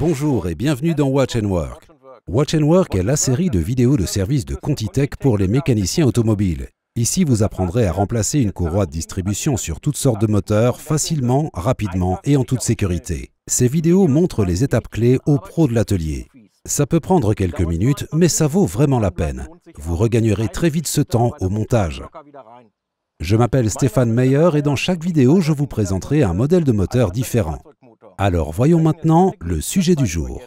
Bonjour et bienvenue dans Watch & Work. Watch & Work est la série de vidéos de service de Contitech pour les mécaniciens automobiles. Ici, vous apprendrez à remplacer une courroie de distribution sur toutes sortes de moteurs, facilement, rapidement et en toute sécurité. Ces vidéos montrent les étapes clés aux pros de l'atelier. Ça peut prendre quelques minutes, mais ça vaut vraiment la peine. Vous regagnerez très vite ce temps au montage. Je m'appelle Stéphane Meyer et dans chaque vidéo, je vous présenterai un modèle de moteur différent. Alors voyons maintenant le sujet du jour.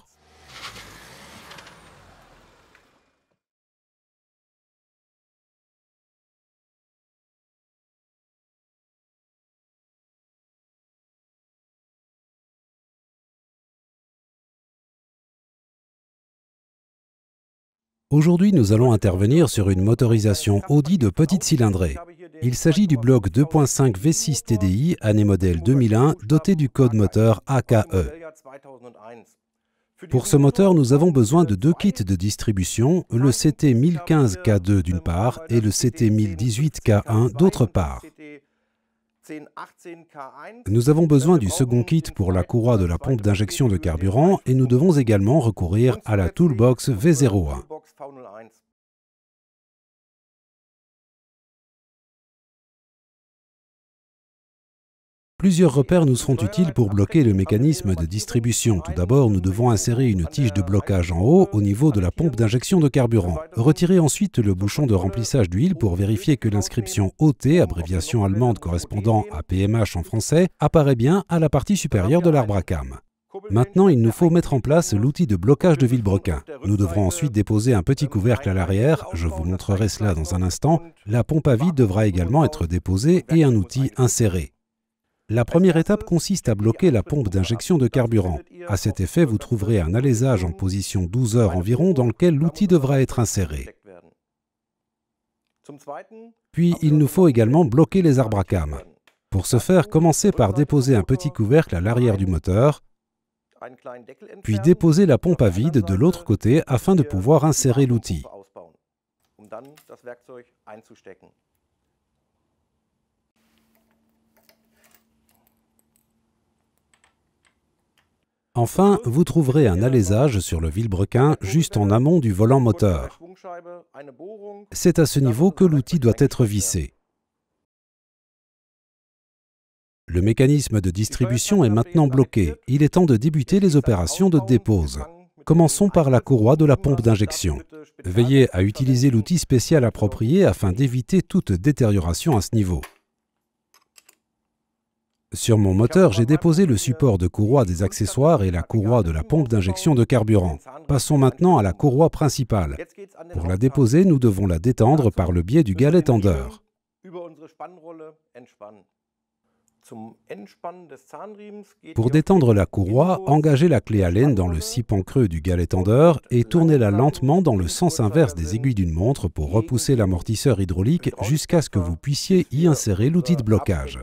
Aujourd'hui, nous allons intervenir sur une motorisation Audi de petite cylindrée. Il s'agit du bloc 2.5 V6 TDI, année modèle 2001, doté du code moteur AKE. Pour ce moteur, nous avons besoin de deux kits de distribution, le CT1015K2 d'une part et le CT1018K1 d'autre part. Nous avons besoin du second kit pour la courroie de la pompe d'injection de carburant et nous devons également recourir à la Toolbox V01. Plusieurs repères nous seront utiles pour bloquer le mécanisme de distribution. Tout d'abord, nous devons insérer une tige de blocage en haut au niveau de la pompe d'injection de carburant. Retirez ensuite le bouchon de remplissage d'huile pour vérifier que l'inscription OT, abréviation allemande correspondant à PMH en français, apparaît bien à la partie supérieure de l'arbre à cam. Maintenant, il nous faut mettre en place l'outil de blocage de vilebrequin. Nous devrons ensuite déposer un petit couvercle à l'arrière, je vous montrerai cela dans un instant. La pompe à vide devra également être déposée et un outil inséré. La première étape consiste à bloquer la pompe d'injection de carburant. À cet effet, vous trouverez un alésage en position 12 heures environ dans lequel l'outil devra être inséré. Puis, il nous faut également bloquer les arbres à cam. Pour ce faire, commencez par déposer un petit couvercle à l'arrière du moteur, puis déposez la pompe à vide de l'autre côté afin de pouvoir insérer l'outil. Enfin, vous trouverez un alésage sur le vilebrequin juste en amont du volant moteur. C'est à ce niveau que l'outil doit être vissé. Le mécanisme de distribution est maintenant bloqué. Il est temps de débuter les opérations de dépose. Commençons par la courroie de la pompe d'injection. Veillez à utiliser l'outil spécial approprié afin d'éviter toute détérioration à ce niveau. Sur mon moteur, j'ai déposé le support de courroie des accessoires et la courroie de la pompe d'injection de carburant. Passons maintenant à la courroie principale. Pour la déposer, nous devons la détendre par le biais du galet tendeur. Pour détendre la courroie, engagez la clé Allen dans le sipan creux du galet tendeur et tournez-la lentement dans le sens inverse des aiguilles d'une montre pour repousser l'amortisseur hydraulique jusqu'à ce que vous puissiez y insérer l'outil de blocage.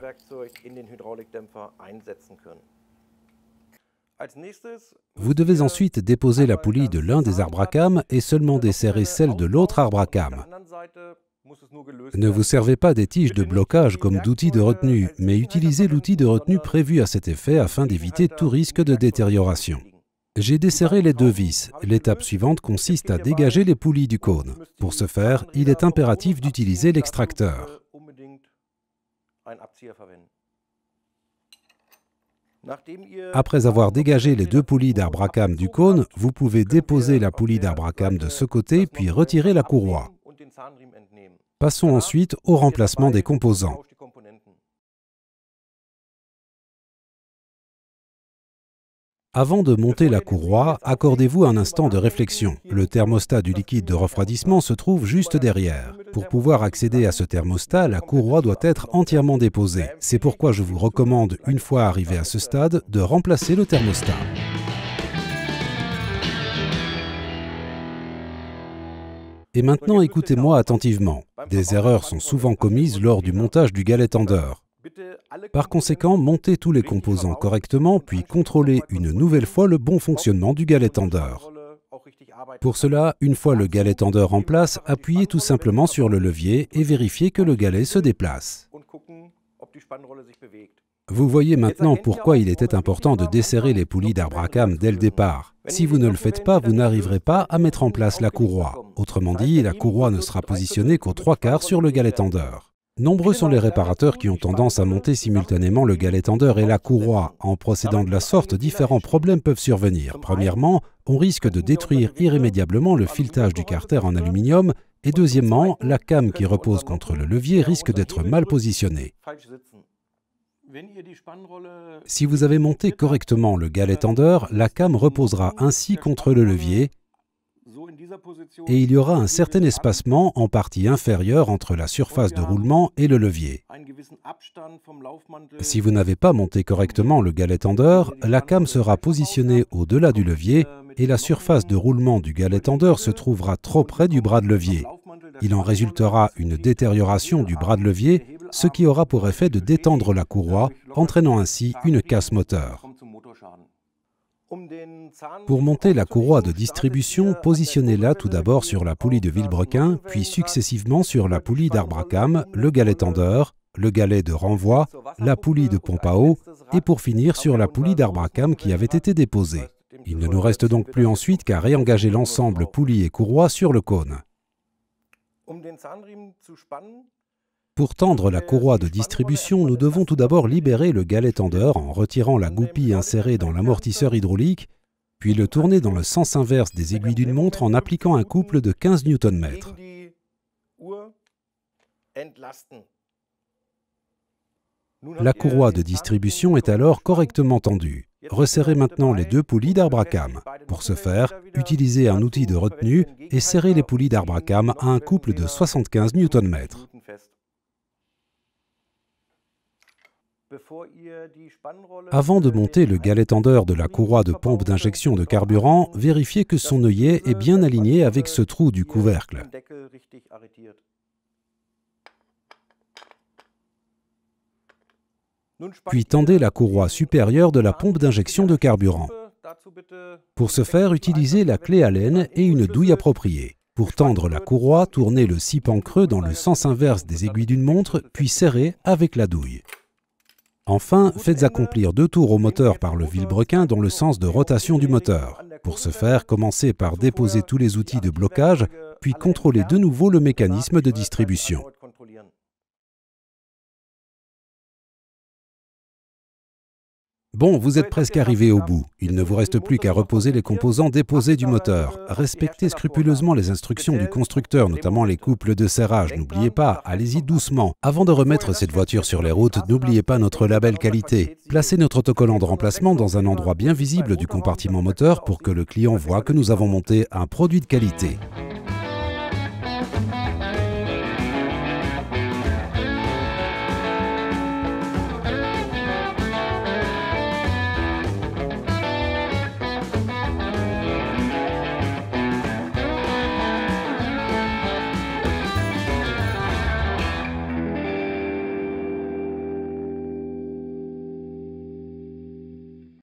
Vous devez ensuite déposer la poulie de l'un des arbres à cam et seulement desserrer celle de l'autre arbre à cam. Ne vous servez pas des tiges de blocage comme d'outils de retenue, mais utilisez l'outil de retenue prévu à cet effet afin d'éviter tout risque de détérioration. J'ai desserré les deux vis. L'étape suivante consiste à dégager les poulies du cône. Pour ce faire, il est impératif d'utiliser l'extracteur. Après avoir dégagé les deux poulies d'arbre à cam du cône, vous pouvez déposer la poulie d'arbre à cam de ce côté puis retirer la courroie. Passons ensuite au remplacement des composants. Avant de monter la courroie, accordez-vous un instant de réflexion. Le thermostat du liquide de refroidissement se trouve juste derrière. Pour pouvoir accéder à ce thermostat, la courroie doit être entièrement déposée. C'est pourquoi je vous recommande, une fois arrivé à ce stade, de remplacer le thermostat. Et maintenant, écoutez-moi attentivement. Des erreurs sont souvent commises lors du montage du galet tendeur. Par conséquent, montez tous les composants correctement, puis contrôlez une nouvelle fois le bon fonctionnement du galet tendeur. Pour cela, une fois le galet tendeur en place, appuyez tout simplement sur le levier et vérifiez que le galet se déplace. Vous voyez maintenant pourquoi il était important de desserrer les poulies d'Arbrakam dès le départ. Si vous ne le faites pas, vous n'arriverez pas à mettre en place la courroie. Autrement dit, la courroie ne sera positionnée qu'aux 3/4 sur le galet tendeur. Nombreux sont les réparateurs qui ont tendance à monter simultanément le galet tendeur et la courroie. En procédant de la sorte, différents problèmes peuvent survenir. Premièrement, on risque de détruire irrémédiablement le filetage du carter en aluminium et deuxièmement, la came qui repose contre le levier risque d'être mal positionnée. Si vous avez monté correctement le galet tendeur, la came reposera ainsi contre le levier et il y aura un certain espacement en partie inférieure entre la surface de roulement et le levier. Si vous n'avez pas monté correctement le galet tendeur, la came sera positionnée au-delà du levier et la surface de roulement du galet tendeur se trouvera trop près du bras de levier. Il en résultera une détérioration du bras de levier, ce qui aura pour effet de détendre la courroie, entraînant ainsi une casse moteur. Pour monter la courroie de distribution, positionnez-la tout d'abord sur la poulie de Vilebrequin, puis successivement sur la poulie d'Arbrakam, le galet tendeur, le galet de renvoi, la poulie de pompe à eau, et pour finir sur la poulie d'Arbrakam qui avait été déposée. Il ne nous reste donc plus ensuite qu'à réengager l'ensemble poulie et courroie sur le cône. Pour tendre la courroie de distribution, nous devons tout d'abord libérer le galet tendeur en retirant la goupille insérée dans l'amortisseur hydraulique, puis le tourner dans le sens inverse des aiguilles d'une montre en appliquant un couple de 15 Nm. La courroie de distribution est alors correctement tendue. Resserrez maintenant les deux poulies d'Arbrakam. Pour ce faire, utilisez un outil de retenue et serrez les poulies d'Arbrakam à un couple de 75 Nm. Avant de monter le galet tendeur de la courroie de pompe d'injection de carburant, vérifiez que son œillet est bien aligné avec ce trou du couvercle. Puis tendez la courroie supérieure de la pompe d'injection de carburant. Pour ce faire, utilisez la clé Allen et une douille appropriée. Pour tendre la courroie, tournez le sipan creux dans le sens inverse des aiguilles d'une montre, puis serrez avec la douille. Enfin, faites accomplir 2 tours au moteur par le vilebrequin dans le sens de rotation du moteur. Pour ce faire, commencez par déposer tous les outils de blocage, puis contrôlez de nouveau le mécanisme de distribution. Bon, vous êtes presque arrivé au bout. Il ne vous reste plus qu'à reposer les composants déposés du moteur. Respectez scrupuleusement les instructions du constructeur, notamment les couples de serrage. N'oubliez pas, allez-y doucement. Avant de remettre cette voiture sur les routes, n'oubliez pas notre label qualité. Placez notre autocollant de remplacement dans un endroit bien visible du compartiment moteur pour que le client voit que nous avons monté un produit de qualité.